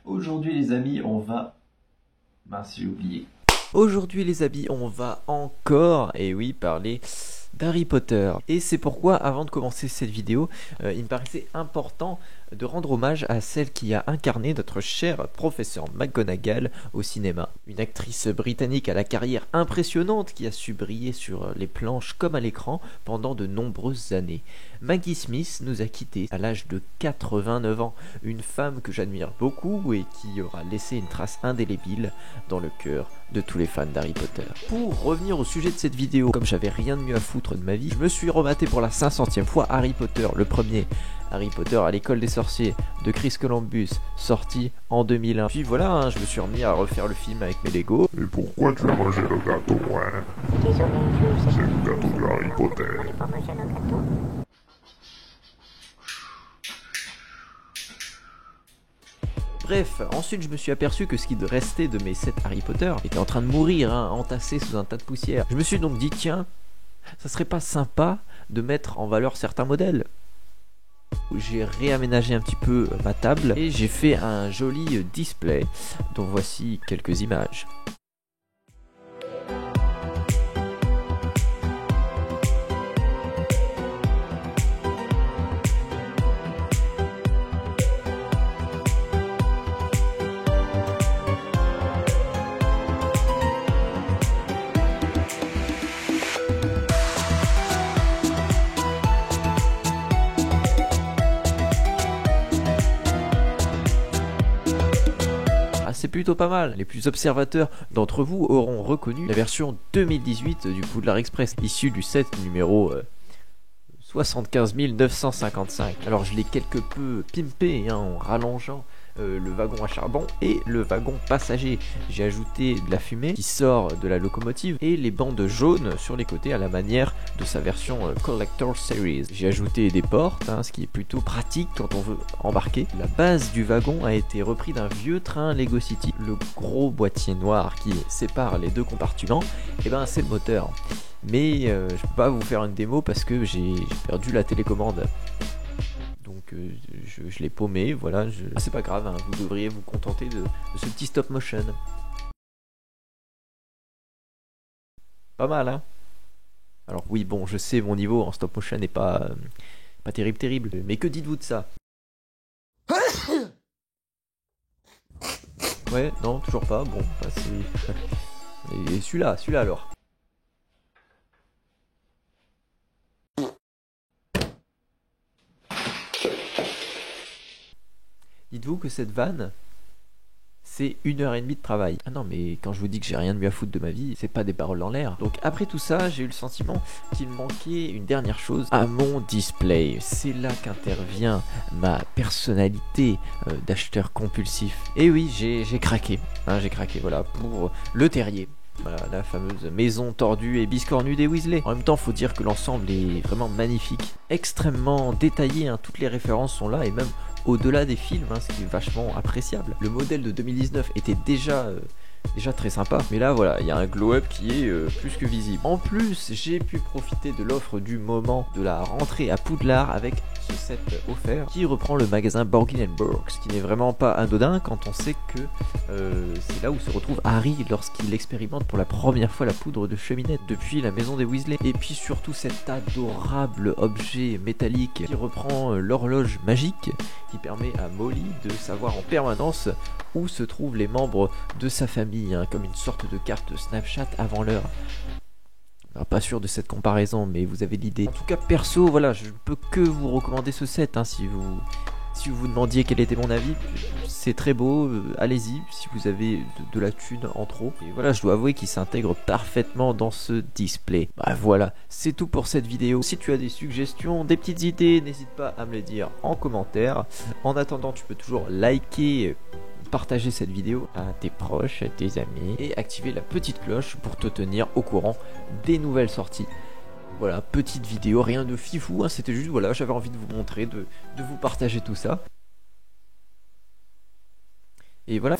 Aujourd'hui les amis, on va... Mince, j'ai oublié. Aujourd'hui les amis, on va encore, et oui, parler d'Harry Potter. Et c'est pourquoi, avant de commencer cette vidéo, il me paraissait important de rendre hommage à celle qui a incarné notre cher professeur McGonagall au cinéma. Une actrice britannique à la carrière impressionnante qui a su briller sur les planches comme à l'écran pendant de nombreuses années. Maggie Smith nous a quittés à l'âge de 89 ans, une femme que j'admire beaucoup et qui aura laissé une trace indélébile dans le cœur de tous les fans d'Harry Potter. Pour revenir au sujet de cette vidéo, comme j'avais rien de mieux à foutre de ma vie, je me suis rematé pour la 500e fois Harry Potter, le premier Harry Potter à l'école des sorciers de Chris Columbus, sorti en 2001. Puis voilà, je me suis remis à refaire le film avec mes Lego. Et pourquoi tu as mangé le gâteau, hein? Désolé, je C'est le gâteau de Harry Potter. n'ai pas mangé le gâteau. Bref, ensuite je me suis aperçu que ce qui restait de mes 7 Harry Potter était en train de mourir, entassé sous un tas de poussière. Je me suis donc dit, tiens, ça serait pas sympa de mettre en valeur certains modèles. J'ai réaménagé un petit peu ma table et j'ai fait un joli display dont voici quelques images. C'est plutôt pas mal. Les plus observateurs d'entre vous auront reconnu la version 2018 du Poudlard Express, issue du set numéro 75 955. Alors je l'ai quelque peu pimpé en rallongeant le wagon à charbon et le wagon passager. J'ai ajouté de la fumée qui sort de la locomotive et les bandes jaunes sur les côtés à la manière de sa version Collector Series. J'ai ajouté des portes, ce qui est plutôt pratique quand on veut embarquer. La base du wagon a été repris d'un vieux train Lego City. Le gros boîtier noir qui sépare les deux compartiments, et ben c'est le moteur. Mais je peux pas vous faire une démo parce que j'ai perdu la télécommande. Donc je l'ai paumé, voilà, c'est pas grave, vous devriez vous contenter de ce petit stop motion. Pas mal, hein? Alors oui, bon, je sais, mon niveau en stop motion n'est pas terrible, mais que dites-vous de ça? Ouais, non, toujours pas, bon, bah c'est... Et celui-là alors? Dites-vous que cette vanne, c'est 1h30 de travail. Ah non, mais quand je vous dis que j'ai rien de mieux à foutre de ma vie, c'est pas des paroles en l'air. Donc après tout ça, j'ai eu le sentiment qu'il manquait une dernière chose à mon display. C'est là qu'intervient ma personnalité d'acheteur compulsif. Et oui, j'ai craqué. J'ai craqué, voilà, pour le terrier. Voilà, la fameuse maison tordue et biscornue des Weasley. En même temps, faut dire que l'ensemble est vraiment magnifique, extrêmement détaillé, toutes les références sont là et même au-delà des films, ce qui est vachement appréciable. Le modèle de 2019 était déjà très sympa, mais là voilà, il y a un glow-up qui est plus que visible. En plus, j'ai pu profiter de l'offre du moment de la rentrée à Poudlard avec ce set offert qui reprend le magasin Borgin & Burke, ce qui n'est vraiment pas anodin quand on sait que c'est là où se retrouve Harry lorsqu'il expérimente pour la première fois la poudre de cheminette depuis la maison des Weasley. Et puis surtout cet adorable objet métallique qui reprend l'horloge magique qui permet à Molly de savoir en permanence où se trouvent les membres de sa famille, comme une sorte de carte Snapchat avant l'heure. Alors, pas sûr de cette comparaison, mais vous avez l'idée. En tout cas, perso, voilà, je ne peux que vous recommander ce set, si vous vous demandiez quel était mon avis. C'est très beau, allez-y si vous avez de la thune en trop. Et voilà, je dois avouer qu'il s'intègre parfaitement dans ce display. Bah voilà, c'est tout pour cette vidéo. Si tu as des suggestions, des petites idées, n'hésite pas à me les dire en commentaire. En attendant, tu peux toujours liker, partager cette vidéo à tes proches, à tes amis et activer la petite cloche pour te tenir au courant des nouvelles sorties. Voilà, petite vidéo, rien de fifou, c'était juste, voilà, j'avais envie de vous montrer, de vous partager tout ça. Et voilà.